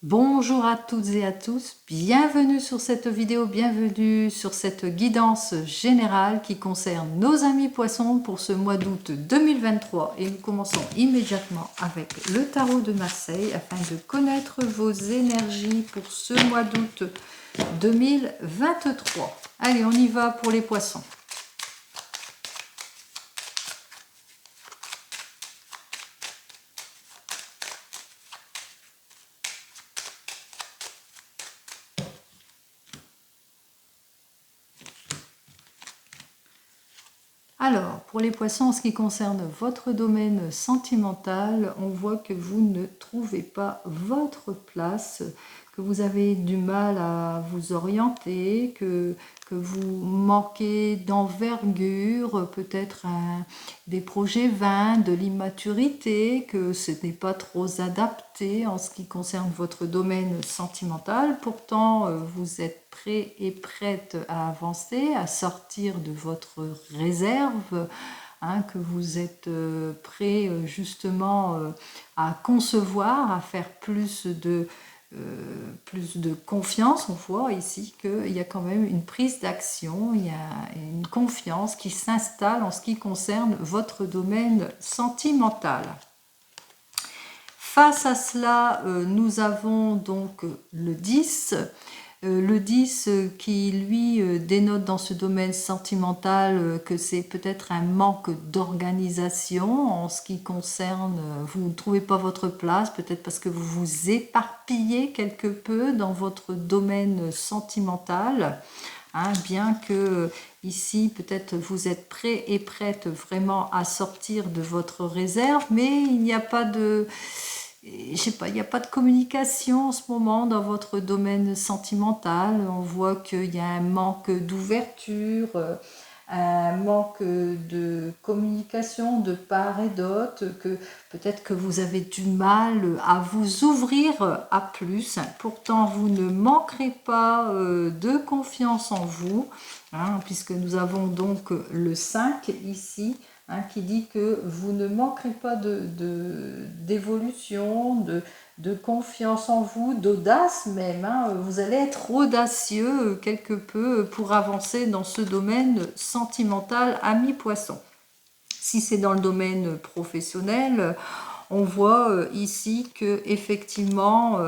Bonjour à toutes et à tous, bienvenue sur cette vidéo, bienvenue sur cette guidance générale qui concerne nos amis poissons pour ce mois d'août 2023 et nous commençons immédiatement avec le tarot de Marseille afin de connaître vos énergies pour ce mois d'août 2023. Allez, on y va pour les poissons. Alors, pour les poissons, en ce qui concerne votre domaine sentimental, on voit que vous ne trouvez pas votre place, que vous avez du mal à vous orienter, que vous manquez d'envergure, peut-être des projets vains, de l'immaturité, que ce n'est pas trop adapté en ce qui concerne votre domaine sentimental. Pourtant, vous êtes prêt et prête à avancer, à sortir de votre réserve, que vous êtes prêt justement à concevoir, à faire plus de confiance. On voit ici qu'il y a quand même une prise d'action, il y a une confiance qui s'installe en ce qui concerne votre domaine sentimental. Face à cela, nous avons donc le 10. Le 10 qui, lui, dénote dans ce domaine sentimental que c'est peut-être un manque d'organisation en ce qui concerne, vous ne trouvez pas votre place, peut-être parce que vous vous éparpillez quelque peu dans votre domaine sentimental, bien que ici, peut-être vous êtes prêt et prête vraiment à sortir de votre réserve, mais il n'y a pas de... je sais pas, il n'y a pas de communication en ce moment dans votre domaine sentimental. On voit qu'il y a un manque d'ouverture, un manque de communication de part et d'autre, que peut-être que vous avez du mal à vous ouvrir à plus. Pourtant, vous ne manquerez pas de confiance en vous, puisque nous avons donc le 5 ici, qui dit que vous ne manquerez pas d'évolution, de confiance en vous, d'audace même. Vous allez être audacieux quelque peu pour avancer dans ce domaine sentimental, ami poisson. Si c'est dans le domaine professionnel, on voit ici que effectivement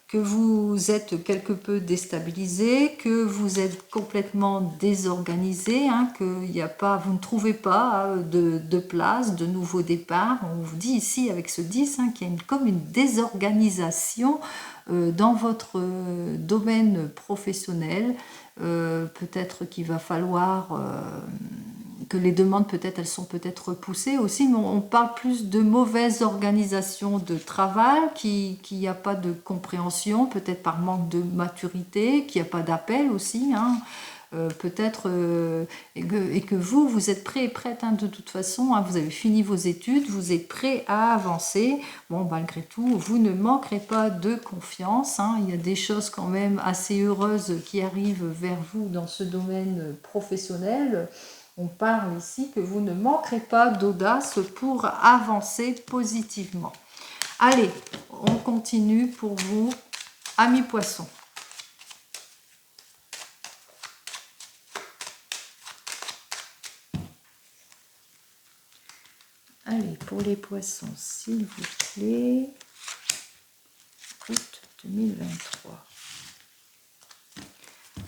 que vous êtes quelque peu déstabilisé, que vous êtes complètement désorganisé, que y a pas, vous ne trouvez pas de place, de nouveau départ. On vous dit ici avec ce 10 qu'il y a comme une désorganisation dans votre domaine professionnel. Peut-être qu'il va falloir... que les demandes peut-être elles sont peut-être repoussées aussi, mais on parle plus de mauvaise organisation de travail, qu'il n'y a pas de compréhension, peut-être par manque de maturité, qu'il n'y a pas d'appel aussi, peut-être et que vous êtes prêt et prête de toute façon, vous avez fini vos études, vous êtes prêt à avancer. Bon, malgré tout, vous ne manquerez pas de confiance, il y a des choses quand même assez heureuses qui arrivent vers vous dans ce domaine professionnel. On parle ici que vous ne manquerez pas d'audace pour avancer positivement. Allez, on continue pour vous, amis poissons. Allez, pour les poissons, s'il vous plaît, août 2023.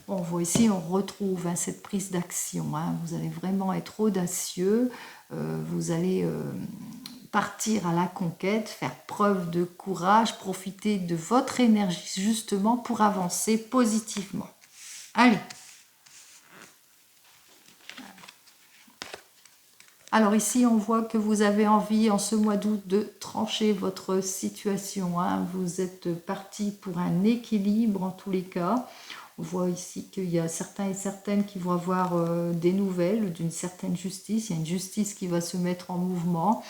On voit ici, on retrouve cette prise d'action. Vous allez vraiment être audacieux, vous allez partir à la conquête, faire preuve de courage, profiter de votre énergie justement pour avancer positivement. Allez. Alors ici, on voit que vous avez envie en ce mois d'août de trancher votre situation. Vous êtes parti pour un équilibre en tous les cas. On voit ici qu'il y a certains et certaines qui vont avoir des nouvelles d'une certaine justice. Il y a une justice qui va se mettre en mouvement,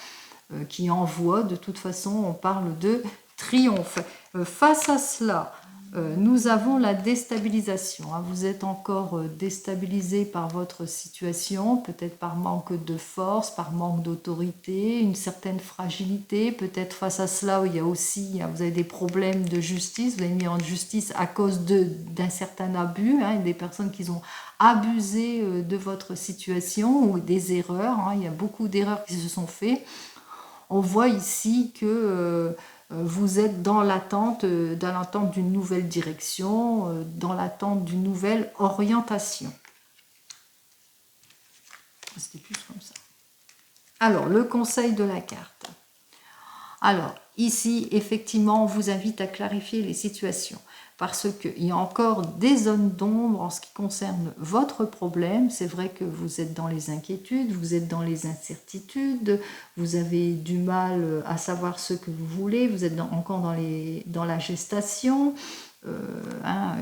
qui envoie. De toute façon, on parle de triomphe. Face à cela, Nous avons la déstabilisation. Hein. Vous êtes encore déstabilisé par votre situation, peut-être par manque de force, par manque d'autorité, une certaine fragilité. Peut-être face à cela, il y a aussi, vous avez des problèmes de justice. Vous avez mis en justice à cause d'un certain abus. Hein, des personnes qui ont abusé de votre situation ou des erreurs. Hein. Il y a beaucoup d'erreurs qui se sont faites. On voit ici que vous êtes dans l'attente d'une nouvelle direction, dans l'attente d'une nouvelle orientation. C'était plus comme ça. Alors, le conseil de la carte. Alors, ici, effectivement, on vous invite à clarifier les situations parce qu'il y a encore des zones d'ombre en ce qui concerne votre problème. C'est vrai que vous êtes dans les inquiétudes, vous êtes dans les incertitudes, vous avez du mal à savoir ce que vous voulez, vous êtes encore dans la gestation,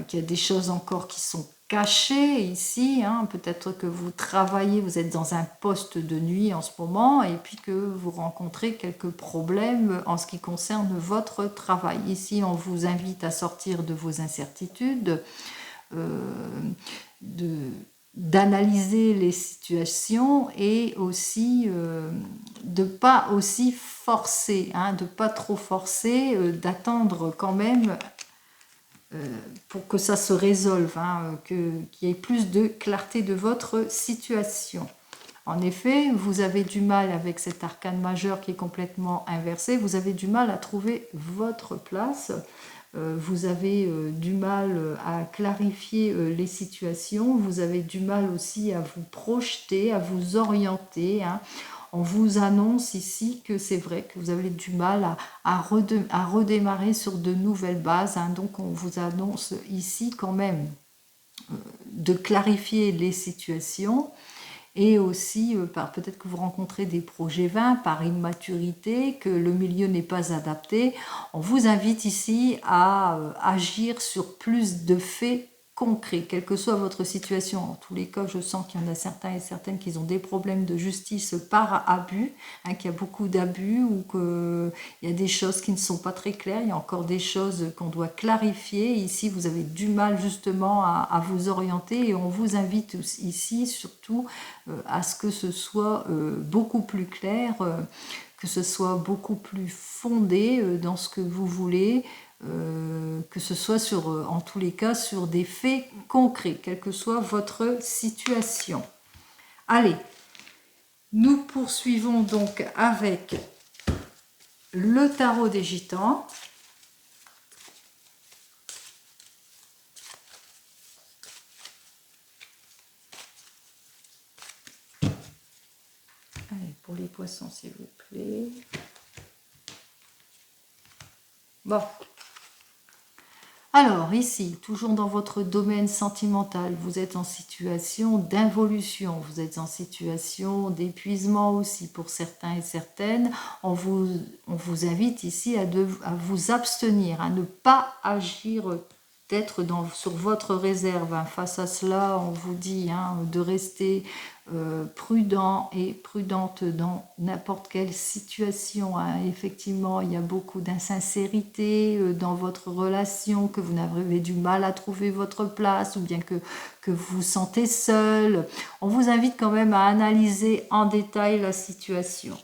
qu'il y a des choses encore qui sont cachées ici, hein, peut-être que vous travaillez, vous êtes dans un poste de nuit en ce moment et puis que vous rencontrez quelques problèmes en ce qui concerne votre travail. Ici, on vous invite à sortir de vos incertitudes, d'analyser les situations et aussi de ne pas aussi forcer, hein, de ne pas trop forcer, d'attendre quand même pour que ça se résolve, hein, qu'il y ait plus de clarté de votre situation. En effet, vous avez du mal avec cet arcane majeur qui est complètement inversé, vous avez du mal à trouver votre place, vous avez du mal à clarifier les situations, vous avez du mal aussi à vous projeter, à vous orienter, hein. On vous annonce ici que c'est vrai que vous avez du mal à redémarrer sur de nouvelles bases. Hein. Donc on vous annonce ici quand même de clarifier les situations et aussi peut-être que vous rencontrez des projets vains par immaturité, que le milieu n'est pas adapté. On vous invite ici à agir sur plus de faits concret, quelle que soit votre situation. En tous les cas, je sens qu'il y en a certains et certaines qui ont des problèmes de justice par abus, hein, qu'il y a beaucoup d'abus ou qu'il y a des choses qui ne sont pas très claires, il y a encore des choses qu'on doit clarifier. Ici, vous avez du mal justement à vous orienter et on vous invite ici surtout à ce que ce soit beaucoup plus clair, que ce soit beaucoup plus fondé dans ce que vous voulez, que ce soit en tous les cas sur des faits concrets, quelle que soit votre situation. Allez, nous poursuivons donc avec le tarot des gitans. Allez, pour les poissons, s'il vous plaît. Bon. Alors ici, toujours dans votre domaine sentimental, vous êtes en situation d'involution, vous êtes en situation d'épuisement aussi pour certains et certaines. On vous invite ici à vous abstenir, à ne pas agir, d'être sur votre réserve. Hein. Face à cela, on vous dit de rester prudent et prudente dans n'importe quelle situation. Hein. Effectivement, il y a beaucoup d'insincérité dans votre relation, que vous avez du mal à trouver votre place ou bien que vous vous sentez seul. On vous invite quand même à analyser en détail la situation.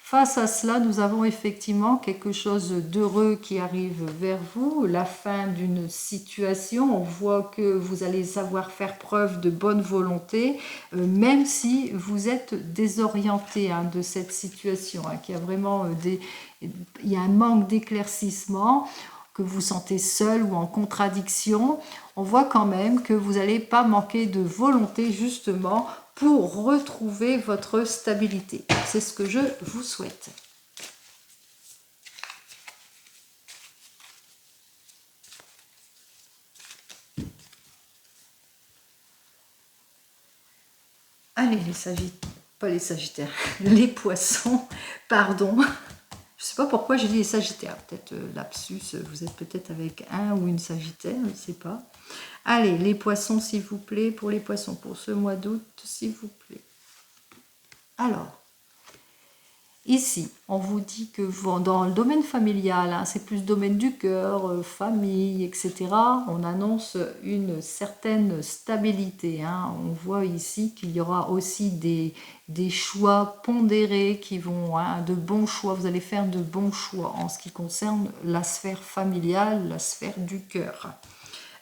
Face à cela, nous avons effectivement quelque chose d'heureux qui arrive vers vous, la fin d'une situation. On voit que vous allez savoir faire preuve de bonne volonté, même si vous êtes désorienté de cette situation, qu'il y a vraiment il y a un manque d'éclaircissement, que vous sentez seul ou en contradiction. On voit quand même que vous n'allez pas manquer de volonté justement pour retrouver votre stabilité. C'est ce que je vous souhaite. Allez, les sagittaires, pas les sagittaires, les poissons, pardon. Je ne sais pas pourquoi j'ai dit les sagittaires. Peut-être lapsus, vous êtes peut-être avec un ou une sagittaire, je ne sais pas. Allez, les poissons, s'il vous plaît, pour les poissons, pour ce mois d'août, s'il vous plaît. Alors, Ici, on vous dit que dans le domaine familial, hein, c'est plus le domaine du cœur, famille, etc. On annonce une certaine stabilité. Hein. On voit ici qu'il y aura aussi des choix pondérés qui vont, hein, de bons choix. Vous allez faire de bons choix en ce qui concerne la sphère familiale, la sphère du cœur.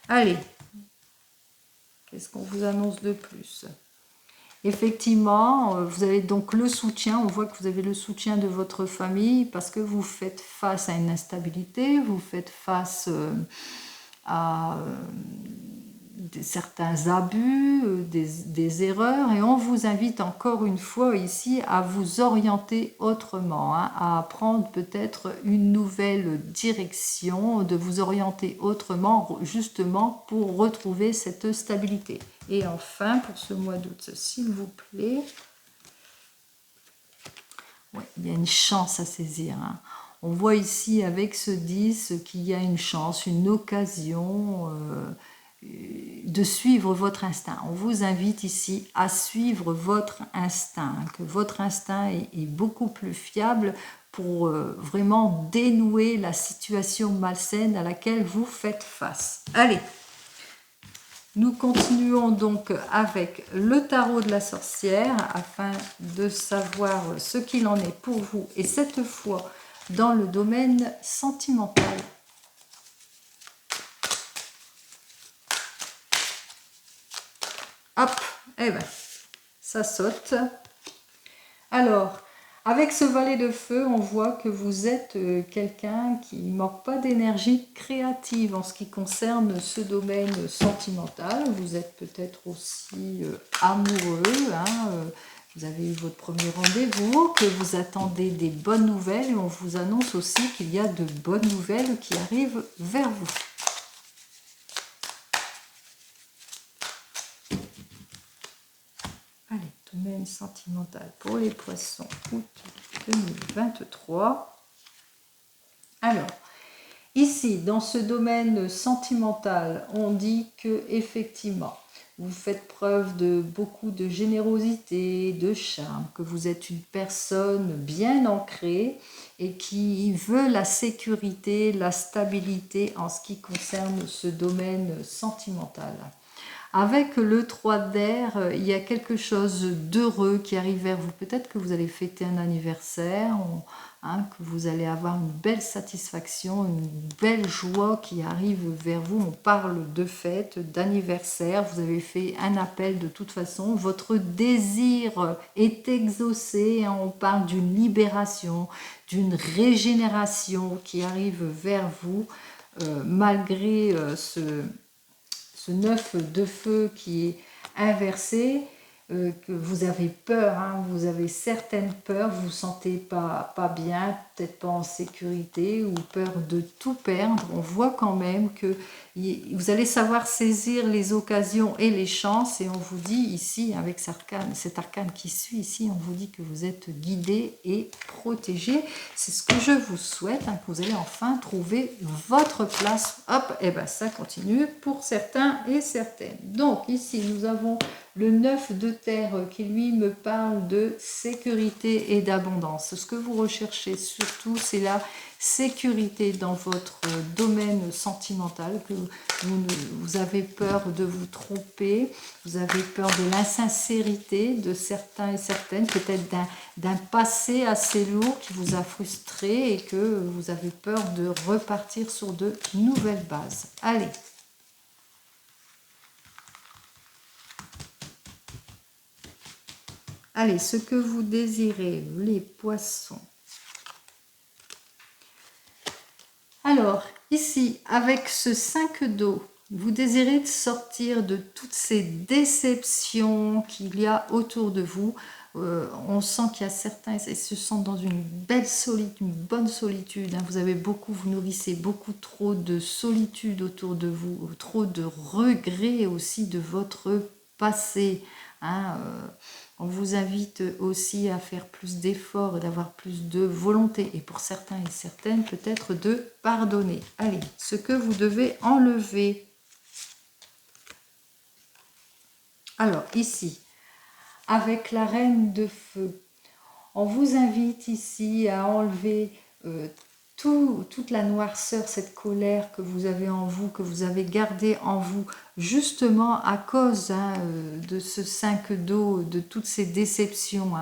Allez, qu'est-ce qu'on vous annonce de plus ? Effectivement, vous avez donc le soutien, on voit que vous avez le soutien de votre famille parce que vous faites face à une instabilité, vous faites face à certains abus, des erreurs, et on vous invite encore une fois ici à vous orienter autrement, hein, à prendre peut-être une nouvelle direction, de vous orienter autrement justement pour retrouver cette stabilité. Et enfin, pour ce mois d'août, s'il vous plaît, ouais, il y a une chance à saisir. Hein. On voit ici avec ce 10 qu'il y a une chance, une occasion de suivre votre instinct. On vous invite ici à suivre votre instinct, que votre instinct est beaucoup plus fiable pour vraiment dénouer la situation malsaine à laquelle vous faites face. Allez, nous continuons donc avec le tarot de la sorcière afin de savoir ce qu'il en est pour vous, et cette fois dans le domaine sentimental. Hop, eh ben, ça saute. Alors, avec ce valet de feu, on voit que vous êtes quelqu'un qui ne manque pas d'énergie créative en ce qui concerne ce domaine sentimental. Vous êtes peut-être aussi amoureux, hein, vous avez eu votre premier rendez-vous, que vous attendez des bonnes nouvelles, et on vous annonce aussi qu'il y a de bonnes nouvelles qui arrivent vers vous. Allez, domaine sentimental pour les poissons, août 2023. Alors, ici, dans ce domaine sentimental, on dit que effectivement, vous faites preuve de beaucoup de générosité, de charme, que vous êtes une personne bien ancrée et qui veut la sécurité, la stabilité en ce qui concerne ce domaine sentimental. Avec le 3 d'air, il y a quelque chose d'heureux qui arrive vers vous. Peut-être que vous allez fêter un anniversaire, hein, que vous allez avoir une belle satisfaction, une belle joie qui arrive vers vous. On parle de fête, d'anniversaire, vous avez fait un appel de toute façon. Votre désir est exaucé, hein. On parle d'une libération, d'une régénération qui arrive vers vous malgré ce 9 de feu qui est inversé, que vous avez peur, hein, vous avez certaines peurs, vous vous sentez pas bien, peut-être pas en sécurité, ou peur de tout perdre. On voit quand même que vous allez savoir saisir les occasions et les chances, et on vous dit ici, avec cet arcane qui suit ici, on vous dit que vous êtes guidé et protégé. C'est ce que je vous souhaite, hein, que vous allez enfin trouver votre place. Hop, et ben ça continue pour certains et certaines. Donc ici, nous avons le 9 de terre qui lui me parle de sécurité et d'abondance. Ce que vous recherchez surtout, c'est la sécurité dans votre domaine sentimental, que vous avez peur de vous tromper, vous avez peur de l'insincérité de certains et certaines, peut-être d'un passé assez lourd qui vous a frustré et que vous avez peur de repartir sur de nouvelles bases. Allez. Allez, ce que vous désirez, les poissons. Alors, ici, avec ce 5 d'eau, vous désirez sortir de toutes ces déceptions qu'il y a autour de vous. On sent qu'il y a certains, ils se sentent dans une belle solitude, une bonne solitude. Hein. Vous nourrissez beaucoup trop de solitude autour de vous, trop de regrets aussi de votre passé. Hein. On vous invite aussi à faire plus d'efforts, d'avoir plus de volonté, et pour certains et certaines, peut-être de pardonner. Allez, ce que vous devez enlever. Alors, ici, avec la reine de feu, On vous invite ici à enlever toute la noirceur, cette colère que vous avez en vous, que vous avez gardée en vous, justement à cause de ce 5 d'eau, de toutes ces déceptions.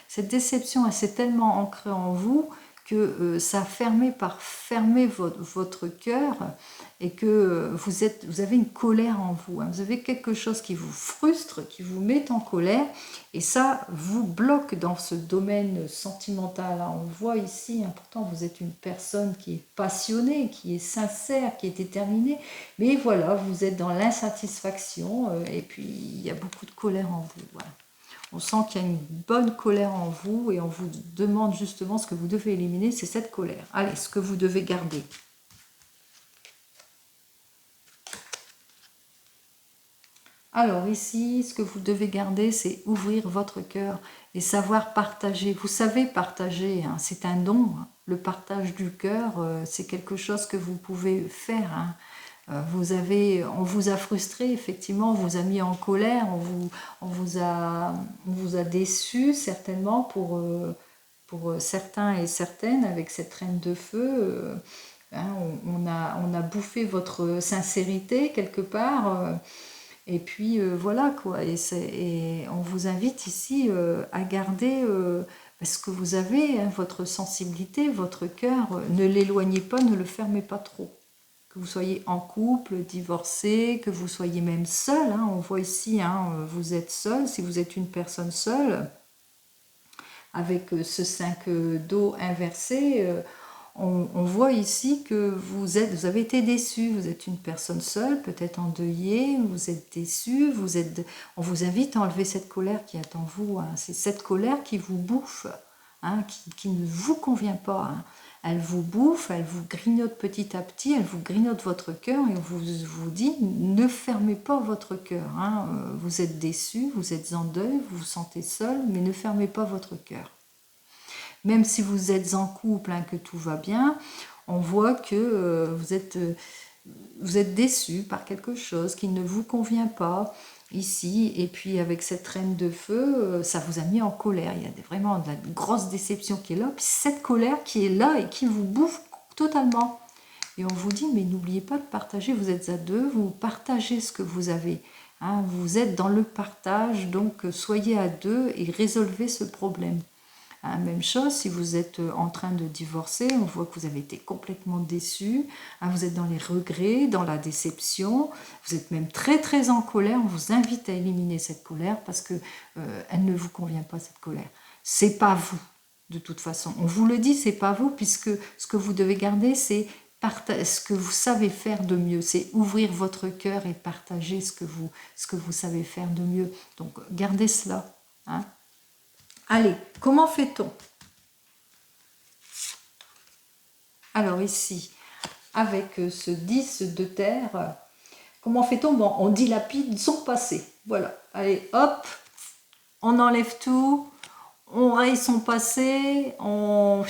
Cette déception, elle s'est tellement ancrée en vous que ça a fermé votre cœur et que vous avez une colère en vous. Vous avez quelque chose qui vous frustre, qui vous met en colère et ça vous bloque dans ce domaine sentimental. On voit ici, pourtant vous êtes une personne qui est passionnée, qui est sincère, qui est déterminée, mais voilà, vous êtes dans l'insatisfaction et puis il y a beaucoup de colère en vous. Voilà. On sent qu'il y a une bonne colère en vous et on vous demande justement ce que vous devez éliminer, c'est cette colère. Allez, ce que vous devez garder. Alors ici, ce que vous devez garder, c'est ouvrir votre cœur et savoir partager. Vous savez partager, c'est un don. Le partage du cœur, c'est quelque chose que vous pouvez faire. On vous a frustré, effectivement, on vous a mis en colère, on vous a déçu certainement pour certains et certaines avec cette reine de feu. On a bouffé votre sincérité quelque part. Et puis voilà quoi, et on vous invite ici à garder ce que vous avez, votre sensibilité, votre cœur, ne l'éloignez pas, ne le fermez pas trop. Que vous soyez en couple, divorcé, que vous soyez même seul, on voit ici, vous êtes seul, si vous êtes une personne seule, avec ce 5 d'eau inversé, on voit ici que vous avez été déçu, vous êtes une personne seule, peut-être endeuillée, vous êtes déçu, on vous invite à enlever cette colère qui est en vous, c'est cette colère qui vous bouffe, qui ne vous convient pas, elle vous bouffe, elle vous grignote petit à petit, elle vous grignote votre cœur et on vous dit ne fermez pas votre cœur, vous êtes déçu, vous êtes en deuil, vous vous sentez seul, mais ne fermez pas votre cœur. Même si vous êtes en couple, que tout va bien, on voit que vous êtes déçu par quelque chose qui ne vous convient pas ici. Et puis avec cette reine de feu, ça vous a mis en colère. Il y a vraiment de la grosse déception qui est là. Puis cette colère qui est là et qui vous bouffe totalement. Et on vous dit, mais n'oubliez pas de partager, vous êtes à deux, vous partagez ce que vous avez. Vous êtes dans le partage, donc soyez à deux et résolvez ce problème. Même chose, si vous êtes en train de divorcer, on voit que vous avez été complètement déçu, vous êtes dans les regrets, dans la déception, vous êtes même très très en colère, on vous invite à éliminer cette colère parce que elle ne vous convient pas, cette colère. C'est pas vous, de toute façon. On vous le dit, c'est pas vous, puisque ce que vous devez garder, c'est ce que vous savez faire de mieux, c'est ouvrir votre cœur et partager ce que vous savez faire de mieux. Donc gardez cela. Allez, comment fait-on? Alors ici, avec ce 10 de terre, comment fait-on? Bon, on dilapide son passé. Voilà, allez, hop, on enlève tout, on raye son passé, on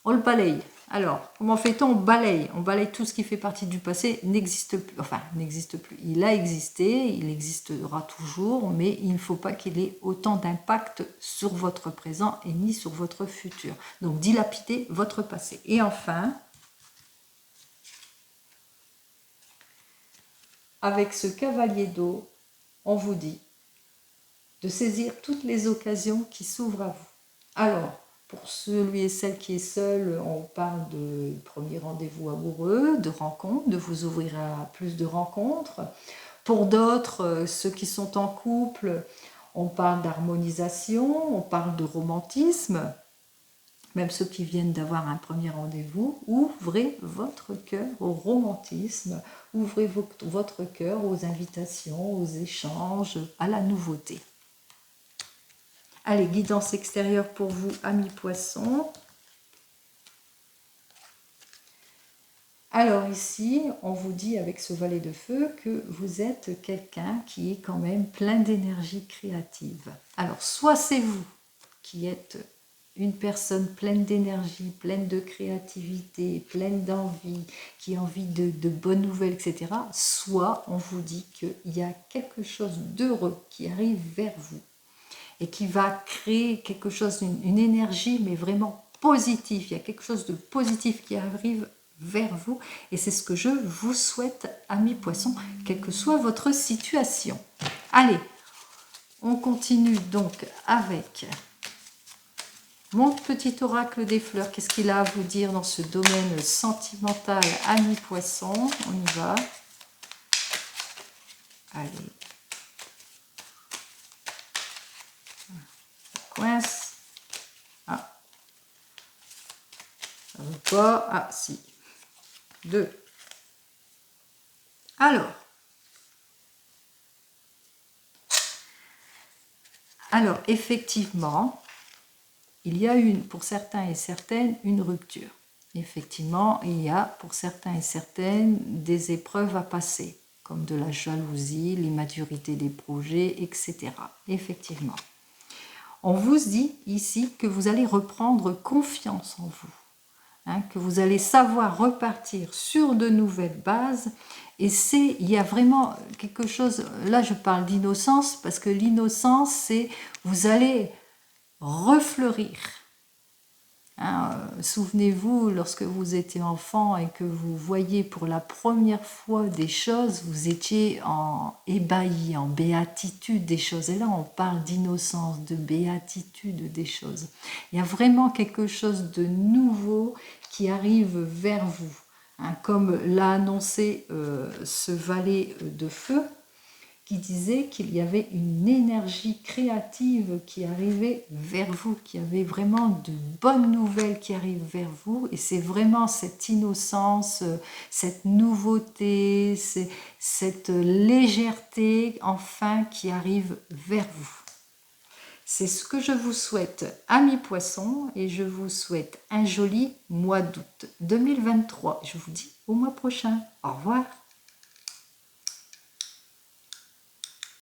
le balaye. Alors, comment fait-on? On balaye tout ce qui fait partie du passé, n'existe plus. Enfin, n'existe plus. Il a existé, il existera toujours, mais il ne faut pas qu'il ait autant d'impact sur votre présent et ni sur votre futur. Donc, dilapidez votre passé. Et enfin, avec ce cavalier d'eau, on vous dit de saisir toutes les occasions qui s'ouvrent à vous. Alors, pour celui et celle qui est seul, on parle de premier rendez-vous amoureux, de rencontre, de vous ouvrir à plus de rencontres. Pour d'autres, ceux qui sont en couple, on parle d'harmonisation, on parle de romantisme. Même ceux qui viennent d'avoir un premier rendez-vous, ouvrez votre cœur au romantisme, ouvrez votre cœur aux invitations, aux échanges, à la nouveauté. Allez, guidance extérieure pour vous, amis poissons. Alors ici, on vous dit avec ce valet de feu que vous êtes quelqu'un qui est quand même plein d'énergie créative. Alors, soit c'est vous qui êtes une personne pleine d'énergie, pleine de créativité, pleine d'envie, qui a envie de bonnes nouvelles, etc. Soit on vous dit qu'il y a quelque chose d'heureux qui arrive vers vous. et qui va créer quelque chose, une énergie, mais vraiment positive. Il y a quelque chose de positif qui arrive vers vous et c'est ce que je vous souhaite, amis poissons, quelle que soit votre situation. Allez, on continue donc avec mon petit oracle des fleurs. Qu'est-ce qu'il a à vous dire dans ce domaine sentimental, amis poissons? On y va. Allez. Ça coince. Ah. Ça veut pas. Ah, si. 2. Alors, effectivement, il y a pour certains et certaines une rupture. Effectivement, il y a pour certains et certaines des épreuves à passer, comme de la jalousie, l'immaturité des projets, etc. Effectivement. On vous dit ici que vous allez reprendre confiance en vous. Que vous allez savoir repartir sur de nouvelles bases. Et il y a vraiment quelque chose, là je parle d'innocence, parce que l'innocence, c'est vous allez refleurir. Souvenez-vous, lorsque vous étiez enfant et que vous voyez pour la première fois des choses, vous étiez ébahi, en béatitude des choses. Et là, on parle d'innocence, de béatitude des choses. Il y a vraiment quelque chose de nouveau qui arrive vers vous. Comme l'a annoncé ce valet de feu, qui disait qu'il y avait une énergie créative qui arrivait vers vous, qu'il y avait vraiment de bonnes nouvelles qui arrivent vers vous, et c'est vraiment cette innocence, cette nouveauté, cette légèreté enfin qui arrive vers vous. C'est ce que je vous souhaite, amis poissons, et je vous souhaite un joli mois d'août 2023. Je vous dis au mois prochain. Au revoir.